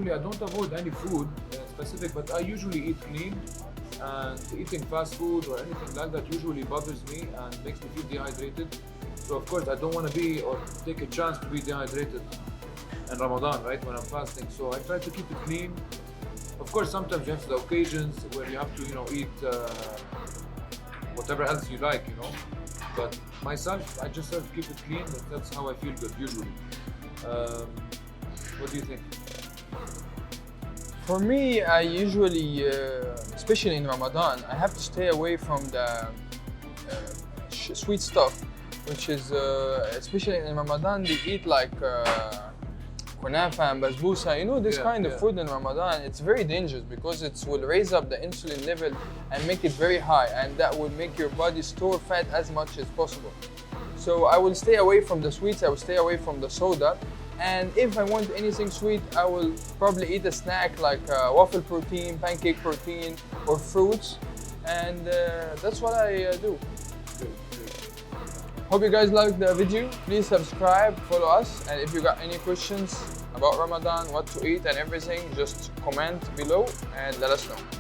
usually I don't avoid any food specific, but I usually eat clean. And eating fast food or anything like that usually bothers me and makes me feel dehydrated. So of course I don't want to be or take a chance to be dehydrated in Ramadan, right, when I'm fasting. So I try to keep it clean. Of course, sometimes you have the occasions where you have to, eat whatever else you like, But myself, I just have to keep it clean. That's how I feel good usually. What do you think? For me, I usually, especially in Ramadan, I have to stay away from the sweet stuff, which is, especially in Ramadan, they eat like kunafa and basbousa, this kind of food in Ramadan. It's very dangerous because it will raise up the insulin level and make it very high, and that will make your body store fat as much as possible. So I will stay away from the sweets, I will stay away from the soda. And if I want anything sweet, I will probably eat a snack like waffle protein, pancake protein, or fruits. And that's what I do. Hope you guys liked the video. Please subscribe, follow us. And if you got any questions about Ramadan, what to eat and everything, just comment below and let us know.